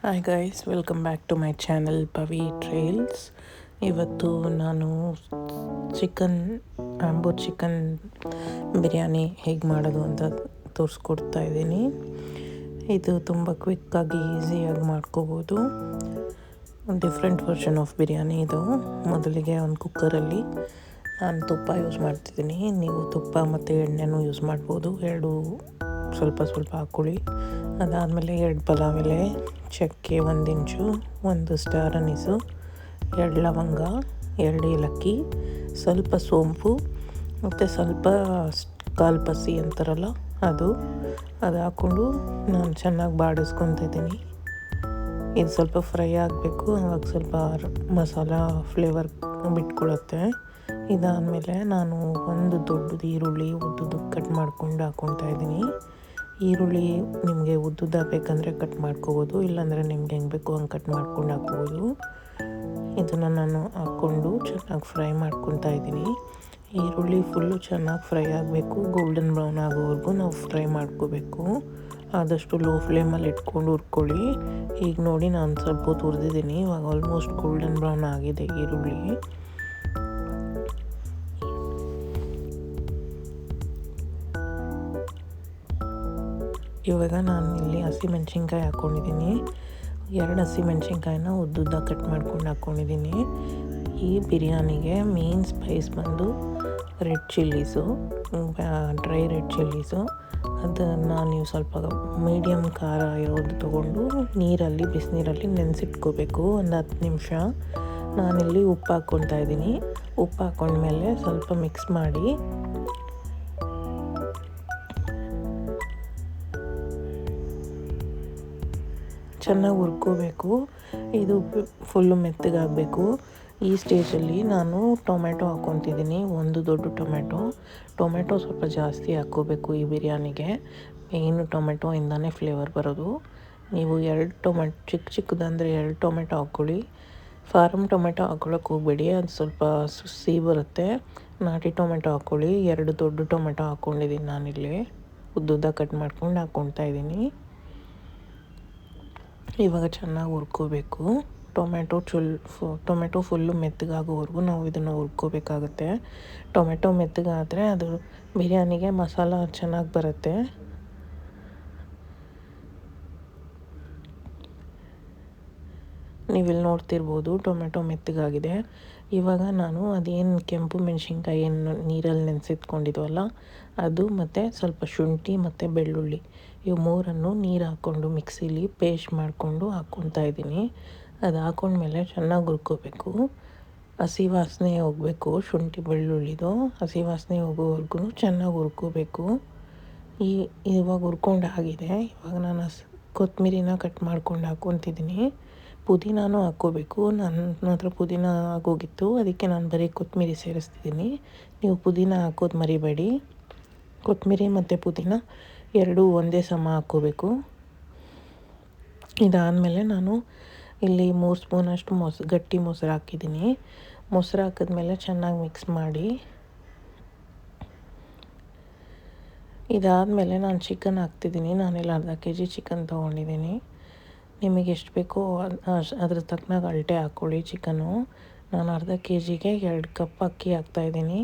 Hi guys, welcome back to my channel Pavi trails. ಇವತ್ತು ನಾನು Ambur chicken biryani ಹೇಗೆ ಮಾಡೋದು ಅಂತ ತೋರಿಸ್ಕೊಡ್ತಾ ಇದ್ದೀನಿ. ಇದು ತುಂಬ ಕ್ವಿಕ್ಕಾಗಿ ಈಸಿಯಾಗಿ ಮಾಡ್ಕೋಬೋದು. ಡಿಫ್ರೆಂಟ್ ವರ್ಷನ್ ಆಫ್ ಬಿರಿಯಾನಿ ಇದು. ಮೊದಲಿಗೆ ಒಂದು ಕುಕ್ಕರಲ್ಲಿ ನಾನು ತುಪ್ಪ ಯೂಸ್ ಮಾಡ್ತಿದ್ದೀನಿ. ನೀವು ತುಪ್ಪ ಮತ್ತು ಎಣ್ಣೆನೂ ಯೂಸ್ ಮಾಡ್ಬೋದು. ಎರಡು ಸ್ವಲ್ಪ ಹಾಕ್ಕೊಳ್ಳಿ. ಅದಾದಮೇಲೆ 2 ಪಲಾವ್ ಎಲೆ, ಚಕ್ಕೆ 1 ಇಂಚು, 1 ಸ್ಟಾರ್ ಅನೀಸು, 2 ಲವಂಗ, 2 ಏಲಕ್ಕಿ, ಸ್ವಲ್ಪ ಸೋಂಪು ಮತ್ತು ಸ್ವಲ್ಪ ಕಾಲ್ಪಸಿ ಅಂತಾರಲ್ಲ ಅದು ಹಾಕ್ಕೊಂಡು ನಾನು ಚೆನ್ನಾಗಿ ಬಾಡಿಸ್ಕೊತಿದ್ದೀನಿ. ಇದು ಸ್ವಲ್ಪ ಫ್ರೈ ಆಗಬೇಕು, ಆವಾಗ ಸ್ವಲ್ಪ ಮಸಾಲ ಫ್ಲೇವರ್ ಬಿಟ್ಕೊಳುತ್ತೆ. ಇದಾದಮೇಲೆ ನಾನು ಒಂದು ದೊಡ್ಡದು ಈರುಳ್ಳಿ ಉದ್ದುದ್ದು ಕಟ್ ಮಾಡ್ಕೊಂಡು ಹಾಕ್ಕೊತಾ ಇದ್ದೀನಿ. ಈರುಳ್ಳಿ ನಿಮಗೆ ಉದ್ದುದ್ದ ಬೇಕಂದರೆ ಕಟ್ ಮಾಡ್ಕೋಬೋದು, ಇಲ್ಲಾಂದರೆ ನಿಮ್ಗೆ ಹೆಂಗೆ ಬೇಕು ಹಂಗೆ ಕಟ್ ಮಾಡ್ಕೊಂಡು ಹಾಕ್ಬೋದು. ಇದನ್ನು ನಾನು ಹಾಕ್ಕೊಂಡು ಚೆನ್ನಾಗಿ ಫ್ರೈ ಮಾಡ್ಕೊತಾ ಇದ್ದೀನಿ. ಈರುಳ್ಳಿ ಫುಲ್ಲು ಚೆನ್ನಾಗಿ ಫ್ರೈ ಆಗಬೇಕು, ಗೋಲ್ಡನ್ ಬ್ರೌನ್ ಆಗೋವರೆಗೂ ನಾವು ಫ್ರೈ ಮಾಡ್ಕೋಬೇಕು. ಆದಷ್ಟು ಲೋ ಫ್ಲೇಮಲ್ಲಿ ಇಟ್ಕೊಂಡು ಹುರ್ಕೊಳ್ಳಿ. ಈಗ ನೋಡಿ ನಾನು ಸ್ವಲ್ಪ ಹೊತ್ತು ಹುರಿದಿದ್ದೀನಿ. ಇವಾಗ ಆಲ್ಮೋಸ್ಟ್ ಗೋಲ್ಡನ್ ಬ್ರೌನ್ ಆಗಿದೆ ಈರುಳ್ಳಿ. ಇವಾಗ ನಾನು ಇಲ್ಲಿ ಹಸಿಮೆಣ್ಸಿನ್ಕಾಯಿ ಹಾಕ್ಕೊಂಡಿದ್ದೀನಿ. 2 ಹಸಿಮೆಣ್ಸಿನ್ಕಾಯಿನ ಉದ್ದುದ್ದ ಕಟ್ ಮಾಡ್ಕೊಂಡು ಹಾಕ್ಕೊಂಡಿದ್ದೀನಿ. ಈ ಬಿರಿಯಾನಿಗೆ ಮೇನ್ ಸ್ಪೈಸ್ ಬಂದು red chillies, dry red chillies. ಅದನ್ನು ನೀವು ಸ್ವಲ್ಪ ಮೀಡಿಯಮ್ ಖಾರ ಇರೋದು ತೊಗೊಂಡು ಬಿಸಿನೀರಲ್ಲಿ ನೆನೆಸಿಟ್ಕೋಬೇಕು ಒಂದು 10 ನಿಮಿಷ. ನಾನಿಲ್ಲಿ ಉಪ್ಪು ಹಾಕ್ಕೊತಾ ಇದ್ದೀನಿ. ಉಪ್ಪು ಹಾಕ್ಕೊಂಡ್ಮೇಲೆ ಸ್ವಲ್ಪ ಮಿಕ್ಸ್ ಮಾಡಿ ಚೆನ್ನಾಗಿ ಹುರ್ಕೋಬೇಕು. ಇದು ಫುಲ್ಲು ಮೆತ್ತಗಾಗಬೇಕು. ಈ ಸ್ಟೇಜಲ್ಲಿ ನಾನು ಟೊಮೆಟೊ ಹಾಕ್ಕೊತಿದ್ದೀನಿ. 1 ದೊಡ್ಡ ಟೊಮೆಟೊ ಸ್ವಲ್ಪ ಜಾಸ್ತಿ ಹಾಕ್ಕೋಬೇಕು ಈ ಬಿರಿಯಾನಿಗೆ. ಮೇಯ್ನು ಟೊಮೆಟೊಯಿಂದನೇ ಫ್ಲೇವರ್ ಬರೋದು. ನೀವು 2 ಚಿಕ್ಕದಂದರೆ 2 ಟೊಮೆಟೊ ಹಾಕ್ಕೊಳ್ಳಿ. ಫಾರಮ್ ಟೊಮೆಟೊ ಹಾಕ್ಕೊಳ್ಳೋಕೆ ಹೋಗಬೇಡಿ, ಅದು ಸ್ವಲ್ಪ ಸಿಹಿ ಬರುತ್ತೆ. ನಾಟಿ ಟೊಮೆಟೊ ಹಾಕ್ಕೊಳ್ಳಿ. 2 ದೊಡ್ಡ ಟೊಮೆಟೊ ಹಾಕ್ಕೊಂಡಿದ್ದೀನಿ ನಾನಿಲ್ಲಿ, ಉದ್ದುದ್ದ ಕಟ್ ಮಾಡ್ಕೊಂಡು ಹಾಕ್ಕೊತಾ ಇದ್ದೀನಿ. ಇವಾಗ ಚೆನ್ನಾಗಿ ಹುರ್ಕೋಬೇಕು. ಟೊಮೆಟೊ ಫುಲ್ಲು ಮೆತ್ತಗಾಗೋವರೆಗೂ ನಾವು ಇದನ್ನು ಹುರ್ಕೋಬೇಕಾಗುತ್ತೆ. ಟೊಮೆಟೊ ಮೆತ್ತಗಾದರೆ ಅದು ಬಿರಿಯಾನಿಗೆ ಮಸಾಲ ಚೆನ್ನಾಗಿ ಬರುತ್ತೆ. ನೀವಿಲ್ಲಿ ನೋಡ್ತಿರ್ಬೋದು ಟೊಮೆಟೊ ಮೆತ್ತಗಾಗಿದೆ. ಇವಾಗ ನಾನು ಅದೇನು ಕೆಂಪು ಮೆಣಸಿನ್ಕಾಯಿ ಏನು ನೀರಲ್ಲಿ ನೆನೆಸಿಟ್ಕೊಂಡಿದ್ವಲ್ಲ ಅದು, ಮತ್ತು ಸ್ವಲ್ಪ ಶುಂಠಿ ಮತ್ತು ಬೆಳ್ಳುಳ್ಳಿ, ಇವು 3 ನೀರು ಹಾಕ್ಕೊಂಡು ಮಿಕ್ಸಿಲಿ ಪೇಸ್ಟ್ ಮಾಡಿಕೊಂಡು ಹಾಕ್ಕೊತಾ ಇದ್ದೀನಿ. ಅದು ಹಾಕ್ಕೊಂಡ್ಮೇಲೆ ಚೆನ್ನಾಗಿ ಹುರ್ಕೋಬೇಕು. ಹಸಿ ವಾಸನೆ ಹೋಗಬೇಕು. ಶುಂಠಿ ಬೆಳ್ಳುಳ್ಳಿದು ಹಸಿ ವಾಸನೆ ಹೋಗೋವರೆಗೂ ಚೆನ್ನಾಗಿ ಹುರ್ಕೋಬೇಕು. ಇವಾಗ ಹುರ್ಕೊಂಡು ಆಗಿದೆ. ಇವಾಗ ನಾನು ಕೊತ್ತಂಬರಿನ ಕಟ್ ಮಾಡ್ಕೊಂಡು ಹಾಕ್ಕೊತಿದ್ದೀನಿ. ಪುದೀನೂ ಹಾಕ್ಕೋಬೇಕು. ನನ್ನ ಹತ್ರ ಪುದೀನ ಆಗೋಗಿತ್ತು, ಅದಕ್ಕೆ ನಾನು ಬರೀ ಕೊತ್ತಂಬರಿ ಸೇರಿಸ್ತಿದ್ದೀನಿ. ನೀವು ಪುದೀನ ಹಾಕೋದು ಮರಿಬೇಡಿ. ಕೊತ್ತಂಬರಿ ಮತ್ತು ಪುದೀನ 2 ಒಂದೇ ಸಮ ಹಾಕ್ಕೋಬೇಕು. ಇದಾದಮೇಲೆ ನಾನು ಇಲ್ಲಿ 3 ಸ್ಪೂನಷ್ಟು ಗಟ್ಟಿ ಮೊಸರು ಹಾಕಿದ್ದೀನಿ. ಮೊಸರು ಹಾಕಿದ್ಮೇಲೆ ಚೆನ್ನಾಗಿ ಮಿಕ್ಸ್ ಮಾಡಿ. ಇದಾದಮೇಲೆ ನಾನು ಚಿಕನ್ ಹಾಕ್ತಿದ್ದೀನಿ. ನಾನೆಲ್ಲ ಅರ್ಧ kg ಚಿಕನ್ ತೊಗೊಂಡಿದ್ದೀನಿ. ನಿಮಗೆ ಎಷ್ಟು ಬೇಕೋ ಅದ್ರ ತಕ್ಕನಾಗಿ ಅಳತೆ ಹಾಕ್ಕೊಳ್ಳಿ ಚಿಕನು. ನಾನು ಅರ್ಧ kgಗೆ 2 ಕಪ್ ಅಕ್ಕಿ ಹಾಕ್ತಾಯಿದ್ದೀನಿ.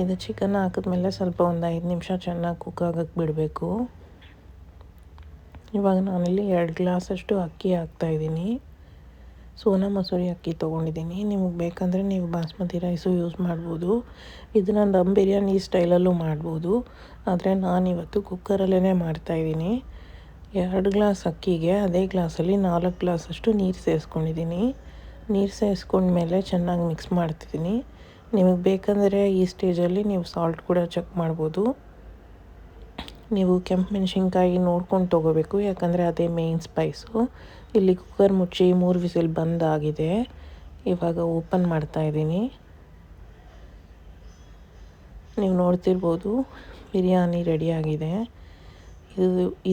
ಇದು ಚಿಕನ್ ಹಾಕಿದ್ಮೇಲೆ ಸ್ವಲ್ಪ ಒಂದು 5 ನಿಮಿಷ ಚೆನ್ನಾಗಿ ಕುಕ್ ಆಗೋಕ್ಕೆ ಬಿಡಬೇಕು. ಇವಾಗ ನಾನಿಲ್ಲಿ 2 ಗ್ಲಾಸಷ್ಟು ಅಕ್ಕಿ ಹಾಕ್ತಾಯಿದ್ದೀನಿ. ಸೋನಾ ಮಸೂರಿ ಅಕ್ಕಿ ತೊಗೊಂಡಿದ್ದೀನಿ. ನಿಮಗೆ ಬೇಕಂದರೆ ನೀವು ಬಾಸ್ಮತಿ ರೈಸು ಯೂಸ್ ಮಾಡ್ಬೋದು. ಇದನ್ನು ದಮ್ ಬಿರಿಯಾನಿ ಸ್ಟೈಲಲ್ಲೂ ಮಾಡ್ಬೋದು, ಆದರೆ ನಾನಿವತ್ತು ಕುಕ್ಕರಲ್ಲೇ ಮಾಡ್ತಾಯಿದ್ದೀನಿ. 2 ಗ್ಲಾಸ್ ಅಕ್ಕಿಗೆ ಅದೇ ಗ್ಲಾಸಲ್ಲಿ 4 ಗ್ಲಾಸಷ್ಟು ನೀರು ಸೇರಿಸ್ಕೊಂಡಿದ್ದೀನಿ. ನೀರು ಸೇರಿಸ್ಕೊಂಡ್ಮೇಲೆ ಚೆನ್ನಾಗಿ ಮಿಕ್ಸ್ ಮಾಡ್ತಿದ್ದೀನಿ. ನಿಮಗೆ ಬೇಕಂದರೆ ಈ ಸ್ಟೇಜಲ್ಲಿ ನೀವು ಸಾಲ್ಟ್ ಕೂಡ ಚೆಕ್ ಮಾಡ್ಬೋದು. ನೀವು ಕೆಂಪು ಮೆಣಸಿನ್ಕಾಯಿ ನೋಡ್ಕೊಂಡು ತೊಗೋಬೇಕು, ಯಾಕಂದರೆ ಅದೇ ಮೇಯ್ನ್ ಸ್ಪೈಸು. ಇಲ್ಲಿ ಕುಕ್ಕರ್ ಮುಚ್ಚಿ 3 ವಿಸಿಲ್ ಬಂದಾಗಿದೆ. ಇವಾಗ ಓಪನ್ ಮಾಡ್ತಾಯಿದ್ದೀನಿ. ನೀವು ನೋಡ್ತಿರ್ಬೋದು ಬಿರಿಯಾನಿ ರೆಡಿಯಾಗಿದೆ.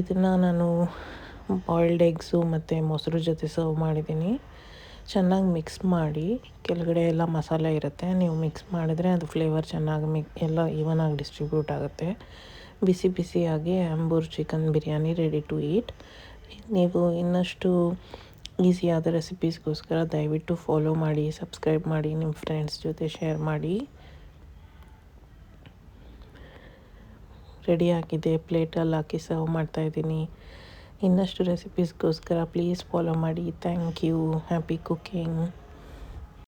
ಇದನ್ನು ನಾನು ಬಾಯ್ಲ್ಡ್ ಎಗ್ಸು ಮತ್ತು ಮೊಸರು ಜೊತೆ ಸರ್ವ್ ಮಾಡಿದ್ದೀನಿ. ಚೆನ್ನಾಗಿ ಮಿಕ್ಸ್ ಮಾಡಿ. ಕೆಳಗಡೆ ಎಲ್ಲ ಮಸಾಲೆ ಇರುತ್ತೆ, ನೀವು ಮಿಕ್ಸ್ ಮಾಡಿದರೆ ಅದು ಫ್ಲೇವರ್ ಚೆನ್ನಾಗಿ ಎಲ್ಲ ಈವನಾಗಿ ಡಿಸ್ಟ್ರಿಬ್ಯೂಟ್ ಆಗುತ್ತೆ. ಬಿಸಿ ಬಿಸಿಯಾಗಿ Ambur chicken biryani ready to eat. ನೀವು ಇನ್ನಷ್ಟು ಈಸಿಯಾದ ರೆಸಿಪೀಸ್ಗೋಸ್ಕರ ದಯವಿಟ್ಟು ಫಾಲೋ ಮಾಡಿ, ಸಬ್ಸ್ಕ್ರೈಬ್ ಮಾಡಿ, ನಿಮ್ಮ ಫ್ರೆಂಡ್ಸ್ ಜೊತೆ ಶೇರ್ ಮಾಡಿ. ರೆಡಿ ಆಗಿದೆ, ಪ್ಲೇಟಲ್ಲಿ ಹಾಕಿ ಸರ್ವ್ ಮಾಡ್ತಾಯಿದ್ದೀನಿ. ಇನ್ನಷ್ಟು ರೆಸಿಪೀಸ್ಗೋಸ್ಕರ ಪ್ಲೀಸ್ ಫಾಲೋ ಮಾಡಿ. Thank you. Happy cooking.